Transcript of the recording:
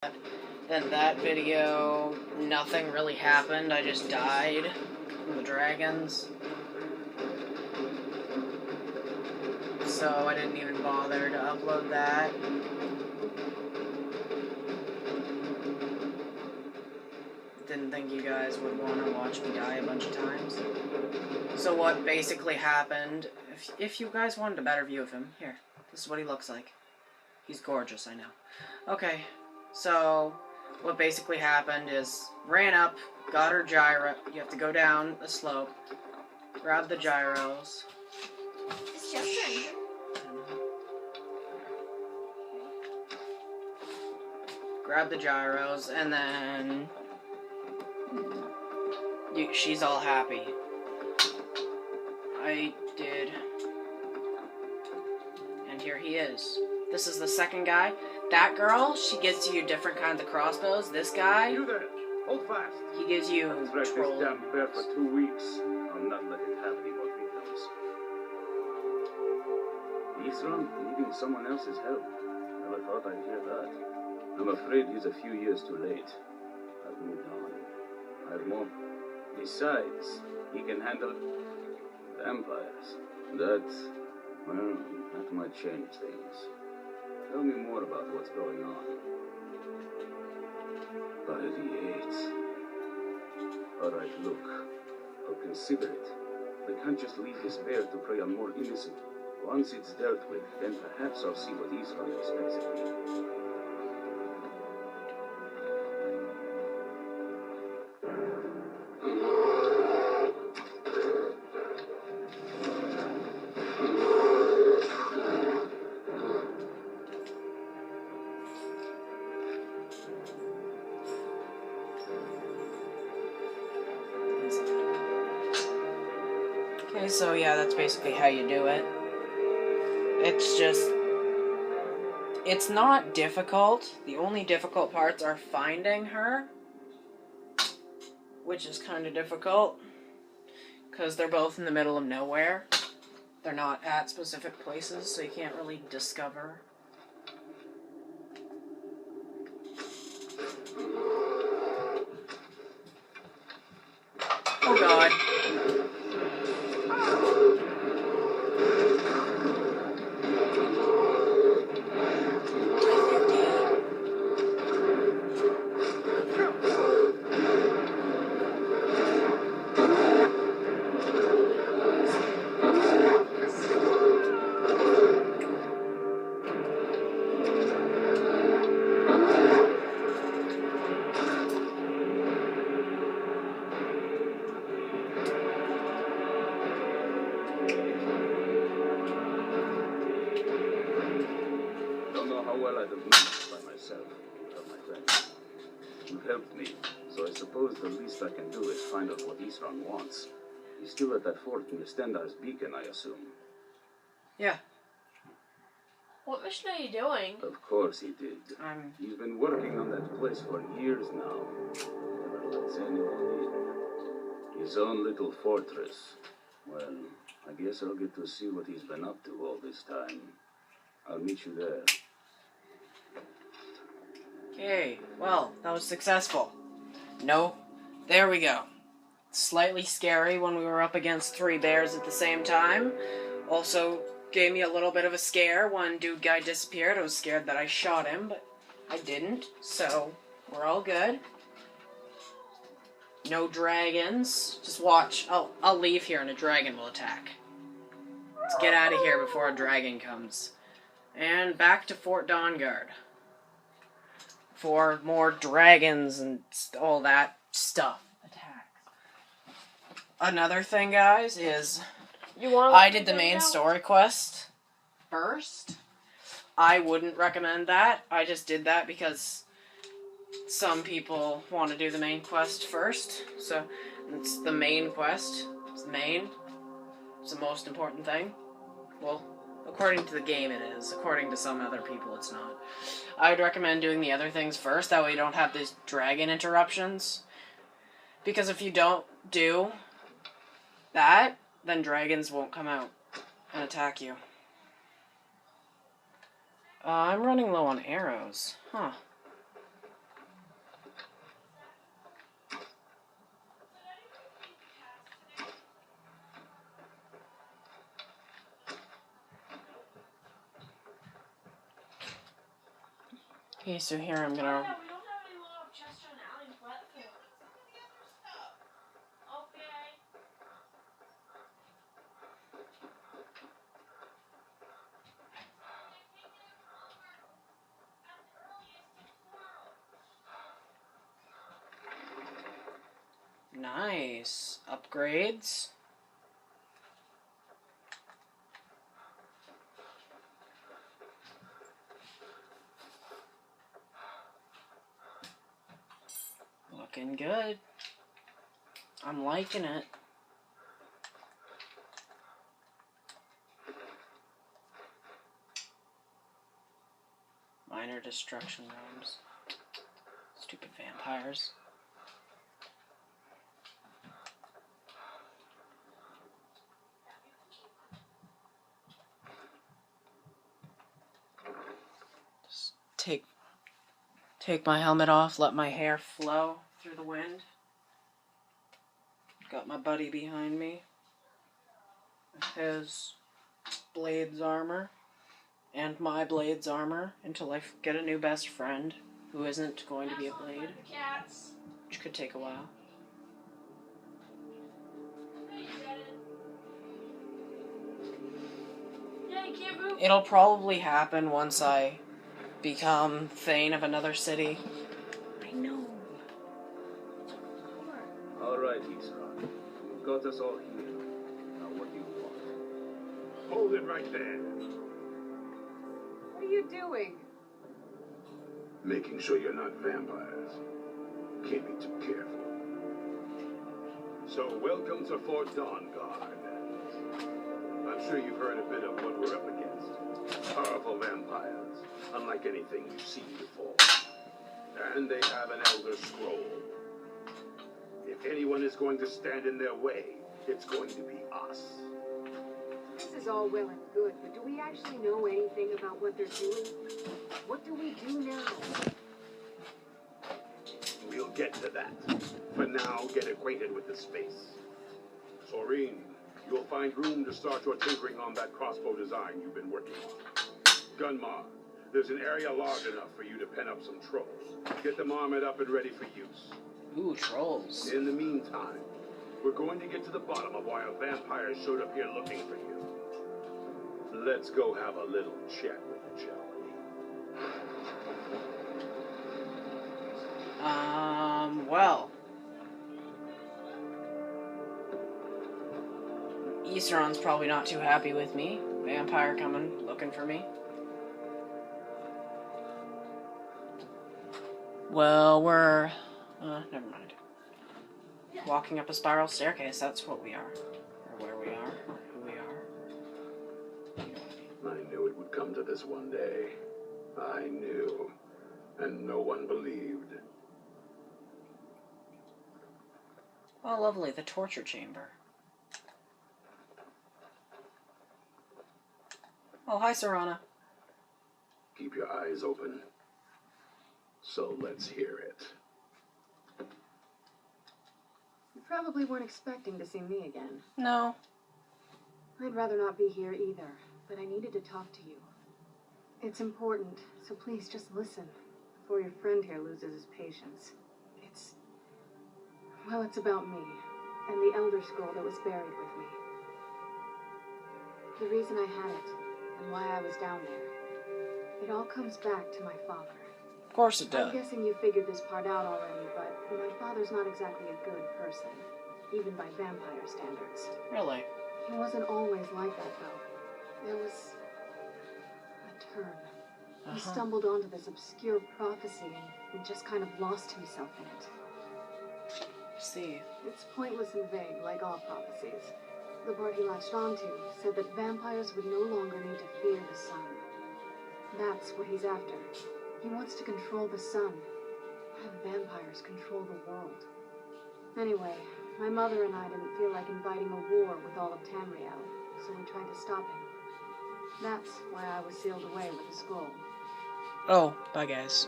In that video, nothing really happened. I just died from the dragons. So I didn't even bother to upload that. Didn't think you guys would want to watch me die a bunch of times. So what basically happened, if you guys wanted a better view of him, here, this is what he looks like. He's gorgeous, I know. Okay, so what basically happened is, ran up, got her gyro, you have to go down the slope, grab the gyros. It's just random. Grab the gyros, and then she's all happy. I did. And here he is. This is the second guy. That girl, she gives you different kinds of crossbows. This guy, You there! Hold fast! he gives you Let's wreck this troll. damn bear for 2 weeks. I'll not let it have any more victims. Isran needing someone else's help. Never thought I'd hear that. I'm afraid he's a few years too late. I've moved on. I've more. Besides, he can handle vampires. That might change things. Tell me more about what's going on. 38. Alright, look. I'll consider it. We can't just leave this bear to prey on more innocent. Once it's dealt with, then perhaps I'll see what Israel expects of me. Okay, so yeah, that's basically how you do it. It's not difficult. The only difficult parts are finding her, which is kind of difficult, because they're both in the middle of nowhere. They're not at specific places, so you can't really discover. Oh god. I'd have managed by myself, without my friends. You've helped me, so I suppose the least I can do is find out what Isran wants. He's still at that fort near Stendar's beacon, I assume. Yeah. What mission are you doing? Of course he did. He's been working on that place for years now. Never lets anyone in. His own little fortress. Well, I guess I'll get to see what he's been up to all this time. I'll meet you there. Okay, well, that was successful. No, there we go. Slightly scary when we were up against 3 bears at the same time. Also gave me a little bit of a scare when dude guy disappeared. I was scared that I shot him, but I didn't, so we're all good. No dragons. Just watch. I'll leave here and a dragon will attack. Let's get out of here before a dragon comes. And back to Fort Dawnguard for more dragons and all that stuff. Attacks. Another thing, guys, is I did the main story quest first. I wouldn't recommend that. I just did that because some people want to do the main quest first. So it's the main quest. It's the main. It's the most important thing. Well, according to the game it is. According to some other people it's not. I would recommend doing the other things first. That way you don't have these dragon interruptions. Because if you don't do that, then dragons won't come out and attack you. I'm running low on arrows. Huh. Okay, so here I'm gonna... We don't have any more of Chester and Allie's platforms. Okay. Nice. Upgrades. Looking good. I'm liking it. Minor destruction rooms. Stupid vampires. Just take my helmet off, let my hair flow through the wind. Got my buddy behind me. His Blade's armor. And my Blade's armor until I get a new best friend who isn't going to be a Blade. Cats. Which could take a while. Yeah, you can't move. It'll probably happen once I become Thane of another city. I know. Alright, Esron. You've got us all here. Now what do you want? Hold it right there. What are you doing? Making sure you're not vampires. Can't be too careful. So, welcome to Fort Dawnguard. I'm sure you've heard a bit of what we're up against. Powerful vampires, unlike anything you've seen before. And they have an Elder Scroll. If anyone is going to stand in their way, it's going to be us. This is all well and good, but do we actually know anything about what they're doing? What do we do now? We'll get to that. For now, get acquainted with the space. Soreen, you'll find room to start your tinkering on that crossbow design you've been working on. Gunmar, there's an area large enough for you to pen up some trolls. Get them armored up and ready for use. Ooh, trolls. In the meantime, we're going to get to the bottom of why a vampire showed up here looking for you. Let's go have a little chat with it, shall we? Well. Easteron's probably not too happy with me. Vampire coming, looking for me. Well, we're... never mind. Walking up a spiral staircase, that's what we are. Or where we are, or who we are. I knew it would come to this one day. I knew. And no one believed. Oh, lovely, the torture chamber. Oh, hi, Serana. Keep your eyes open. So let's hear it. You probably weren't expecting to see me again. No. I'd rather not be here either, but I needed to talk to you. It's important, so please just listen before your friend here loses his patience. Well, it's about me and the Elder Scroll that was buried with me. The reason I had it and why I was down there. It all comes back to my father. Of course it does. I'm guessing you figured this part out already, but my father's not exactly a good person, even by vampire standards. Really? He wasn't always like that, though. There was a turn. He stumbled onto this obscure prophecy and just kind of lost himself in it. See. It's pointless and vague, like all prophecies. The part he latched onto said that vampires would no longer need to fear the sun. That's what he's after. He wants to control the sun. Have vampires control the world. Anyway, my mother and I didn't feel like inviting a war with all of Tamriel, so we tried to stop him. That's why I was sealed away with the scroll. Oh, bye guys.